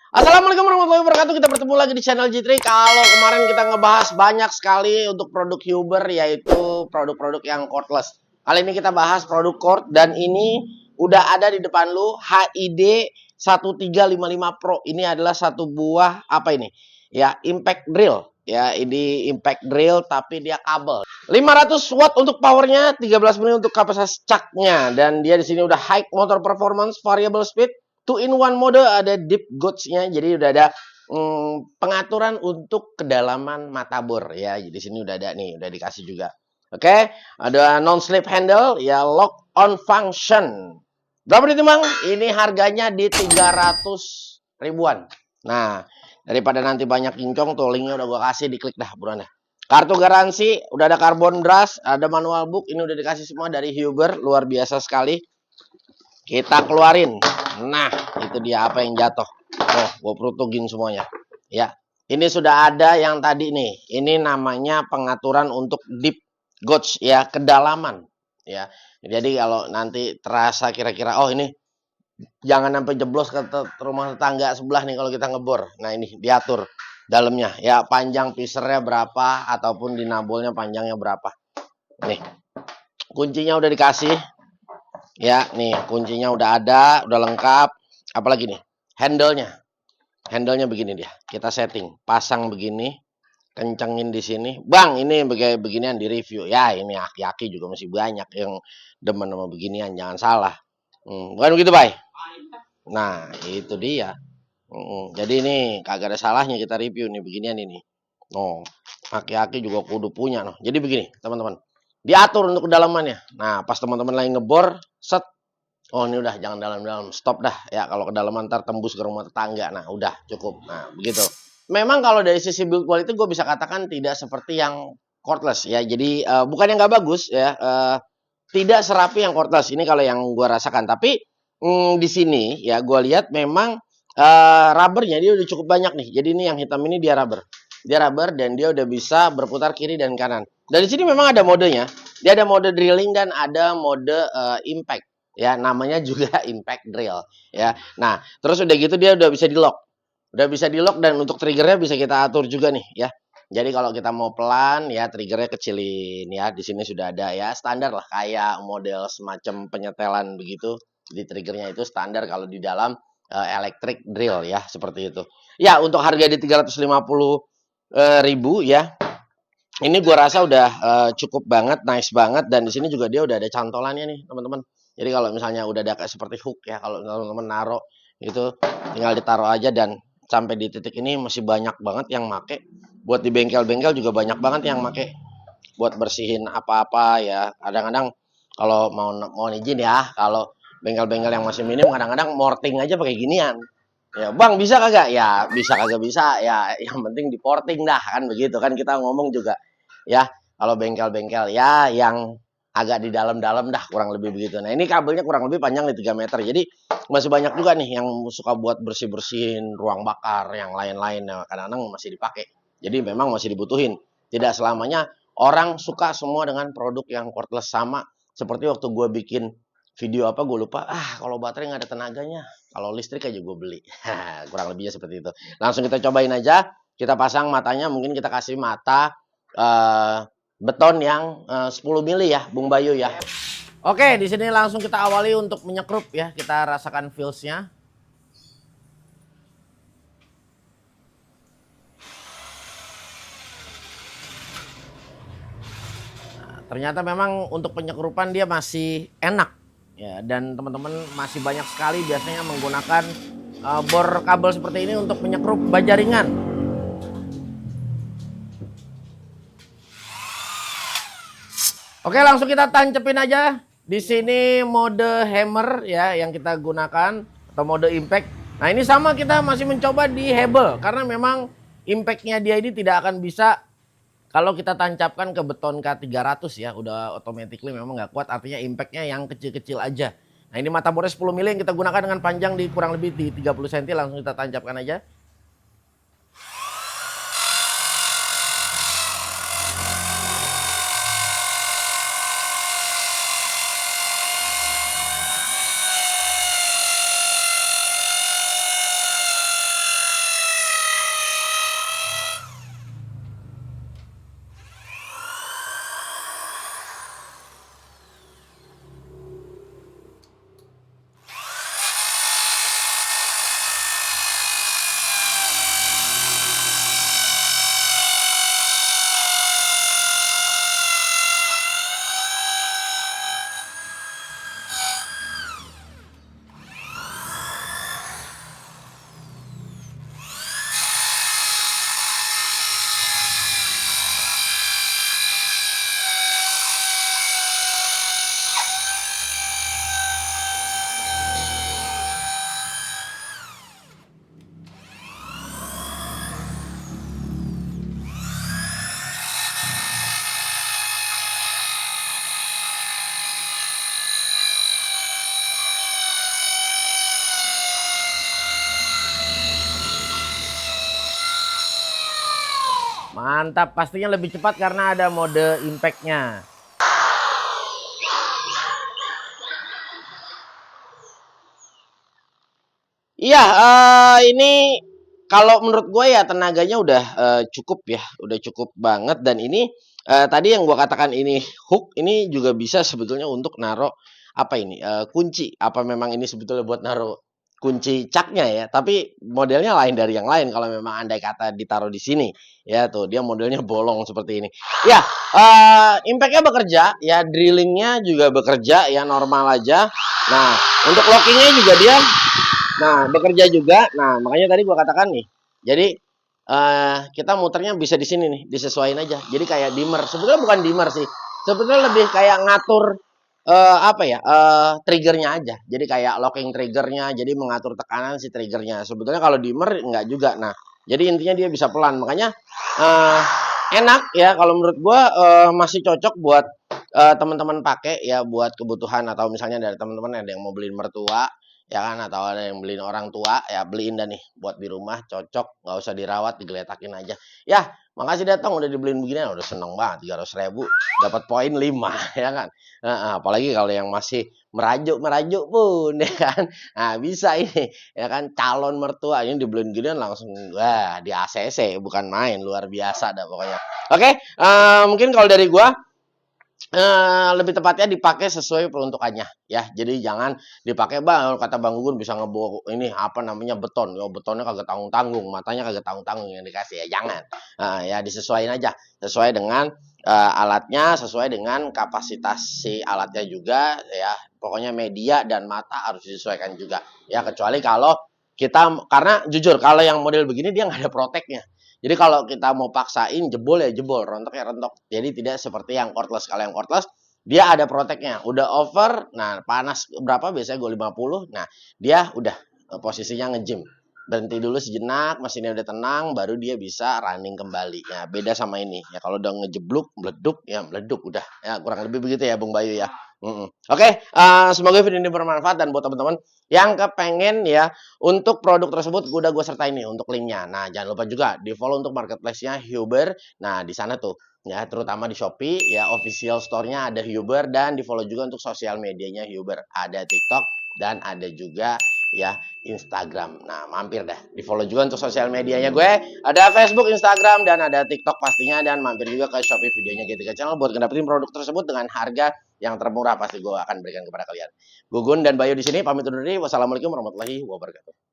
Assalamualaikum warahmatullahi wabarakatuh. Kita bertemu lagi di channel G3. Kalau kemarin kita ngebahas banyak sekali untuk produk Huber, yaitu produk-produk yang cordless. Kali ini kita bahas produk cord, dan ini udah ada di depan lu, HID 1355 Pro. Ini adalah satu buah apa ini? Ya, impact drill. Ya, ini impact drill tapi dia kabel. 500 watt untuk powernya, 13 menit untuk kapasitas caknya, dan dia di sini udah high motor performance, variable speed, 2-in-1 mode, ada deep gauge-nya, jadi udah ada pengaturan untuk kedalaman mata bor ya. Di sini udah ada nih, udah dikasih juga. Oke, ada non slip handle ya, lock on function. Berapa nih Bang? Ini harganya di 300 ribuan. Nah, daripada nanti banyak kincong tuh, linknya udah gua kasih, diklik dah buruan dah. Kartu garansi, udah ada carbon brush, ada manual book, ini udah dikasih semua dari Huber, luar biasa sekali. Kita keluarin. Nah, itu dia apa yang jatuh. Oh, gue perutugin semuanya. Ya, ini sudah ada yang tadi nih. Ini namanya pengaturan untuk deep gauge ya, kedalaman. Ya, jadi kalau nanti terasa kira-kira, oh ini jangan sampai jeblos ke rumah tetangga sebelah nih kalau kita ngebor. Nah, ini diatur dalamnya. Ya, panjang pisernya berapa ataupun di nabulnya panjangnya berapa. Nih, kuncinya udah dikasih. Ya, nih kuncinya udah ada, udah lengkap. Apalagi nih, handle-nya. Handle-nya begini dia. Kita setting, pasang begini, kencengin di sini. Bang, ini beginian di review. Ya, ini aki-aki juga masih banyak yang demen sama beginian, jangan salah. Bukan begitu, Bay? Nah, itu dia. Jadi ini kagak ada salahnya kita review nih beginian ini. Oh, aki-aki juga kudu punya noh. Jadi begini, teman-teman. Diatur untuk kedalamannya. Nah, pas teman-teman lagi ngebor, set. Oh, ini udah jangan dalam-dalam, stop dah ya. Kalau kedalaman ntar tembus ke rumah tetangga. Nah, udah cukup. Nah, begitu. Memang kalau dari sisi build quality gue bisa katakan tidak seperti yang cordless ya. Jadi bukan yang nggak bagus ya. Tidak serapi yang cordless. Ini kalau yang gue rasakan. Tapi di sini ya gue lihat memang rubbernya dia udah cukup banyak nih. Jadi ini yang hitam ini dia rubber. Dia rubber dan dia udah bisa berputar kiri dan kanan. Dan di sini memang ada modenya. Dia ada mode drilling dan ada mode impact. Ya, namanya juga impact drill. Ya, nah terus udah gitu dia udah bisa di lock. Udah bisa di lock dan untuk triggernya bisa kita atur juga nih ya. Jadi kalau kita mau pelan ya triggernya kecilin ya. Di sini sudah ada ya, standar lah kayak model semacam penyetelan begitu. Di triggernya itu standar kalau di dalam electric drill ya, seperti itu. Ya, untuk harga di 350 ribu ya. Ini gua rasa udah cukup banget, nice banget, dan di sini juga dia udah ada cantolannya nih, teman-teman. Jadi kalau misalnya udah ada kayak seperti hook ya, kalau teman-teman naruh itu tinggal ditaruh aja, dan sampai di titik ini masih banyak banget yang make. Buat di bengkel-bengkel juga banyak banget yang make buat bersihin apa-apa ya. Kadang-kadang kalau mau izin ya, kalau bengkel-bengkel yang masih minim kadang-kadang morting aja pakai ginian. Ya, Bang, bisa kagak? Ya, bisa kagak bisa. Ya, yang penting di porting dah kan begitu kan kita ngomong juga. Ya, kalau bengkel-bengkel ya yang agak di dalam-dalam dah kurang lebih begitu. Nah, ini kabelnya kurang lebih panjang nih 3 meter. Jadi masih banyak juga nih yang suka buat bersih-bersihin ruang bakar yang lain-lain. Nah, kadang-kadang masih dipakai. Jadi memang masih dibutuhin. Tidak selamanya orang suka semua dengan produk yang cordless. Sama seperti waktu gue bikin video apa gue lupa. Kalau baterai nggak ada tenaganya, kalau listrik aja gue beli. Kurang lebihnya seperti itu. Langsung kita cobain aja. Kita pasang matanya, mungkin kita kasih mata beton yang 10 mili ya, Bung Bayu ya. Oke, di sini langsung kita awali untuk menyekrup ya. Kita rasakan feels-nya. Nah, ternyata memang untuk penyekrupan dia masih enak ya, dan teman-teman masih banyak sekali biasanya menggunakan bor kabel seperti ini untuk menyekrup baja ringan. Oke, langsung kita tancepin aja. Di sini mode hammer ya yang kita gunakan, atau mode impact. Nah, ini sama, kita masih mencoba di hebel karena memang impactnya dia ini tidak akan bisa kalau kita tancapkan ke beton K300 ya. Udah automatically memang nggak kuat, artinya impactnya yang kecil-kecil aja. Nah, ini mata bornya 10 mili yang kita gunakan dengan panjang di kurang lebih di 30 cm. Langsung kita tancapkan aja. Mantap, pastinya lebih cepat karena ada mode impact-nya. Iya, ini kalau menurut gue ya tenaganya udah cukup ya, udah cukup banget dan ini tadi yang gue katakan ini hook ini juga bisa sebetulnya untuk naruh apa ini kunci. Apa memang ini sebetulnya buat naruh kunci caknya ya? Tapi modelnya lain dari yang lain kalau memang andai kata ditaruh di sini ya tuh dia modelnya bolong seperti ini. Ya, impactnya bekerja ya, drillingnya juga bekerja ya normal aja. Nah, untuk lockingnya juga dia bekerja juga. Nah, makanya tadi gua katakan nih. Jadi kita muternya bisa di sini nih, disesuaikan aja. Jadi kayak dimmer. Sebetulnya bukan dimmer sih. Sebetulnya lebih kayak ngatur apa ya? Triggernya aja. Jadi kayak locking triggernya, jadi mengatur tekanan si triggernya. Sebetulnya kalau dimmer enggak juga. Nah, jadi intinya dia bisa pelan. Makanya eh enak ya kalau menurut gua masih cocok buat teman-teman pakai ya buat kebutuhan atau misalnya dari teman-teman ada yang mau beliin mertua ya kan atau ada yang beliin orang tua ya beliin dah nih buat di rumah cocok nggak usah dirawat digeletakin aja ya makasih datang udah dibeliin begini udah seneng banget 300.000 dapat poin 5 ya kan apalagi kalau yang masih merajuk merajuk pun ya kan nah bisa ini ya kan calon mertua ini dibeliin ginian langsung wah di ACC bukan main luar biasa dah pokoknya oke mungkin kalau dari gua lebih tepatnya dipakai sesuai peruntukannya ya. Jadi jangan dipakai Bang, kata Bang Gugun bisa ngebawa ini apa namanya beton. Yo betonnya kagak tanggung-tanggung, matanya kagak tanggung-tanggung yang dikasih ya. Jangan. Ya disesuaikan aja, sesuai dengan alatnya, sesuai dengan kapasitas si alatnya juga ya. Pokoknya media dan mata harus disesuaikan juga. Ya kecuali kalau kita karena jujur kalau yang model begini dia nggak ada proteknya. Jadi kalau kita mau paksain jebol ya jebol, rontok ya rontok. Jadi tidak seperti yang cordless. Kalau yang cordless dia ada proteknya. Udah over, nah panas berapa biasanya gue 50. Nah, dia udah posisinya nge-gym. Berhenti dulu sejenak, mesinnya udah tenang, baru dia bisa running kembali. Ya, beda sama ini. Ya kalau udah ngejebluk, meleduk, ya meleduk udah. Ya kurang lebih begitu ya Bung Bayu ya. Oke, semoga video ini bermanfaat dan buat teman-teman yang kepengen ya untuk produk tersebut gue sertain nih untuk linknya. Nah jangan lupa juga di follow untuk marketplace-nya Huber. Nah di sana tuh ya terutama di Shopee ya official store-nya ada Huber dan di follow juga untuk sosial medianya Huber. Ada TikTok dan ada juga ya Instagram. Nah mampir dah di follow juga untuk sosial medianya gue. Ada Facebook, Instagram dan ada TikTok pastinya dan mampir juga ke Shopee videonya GTK Channel buat ngedapetin produk tersebut dengan harga yang termurah pasti gue akan berikan kepada kalian. Gugun dan Bayu di sini pamit undur diri. Wassalamualaikum warahmatullahi wabarakatuh.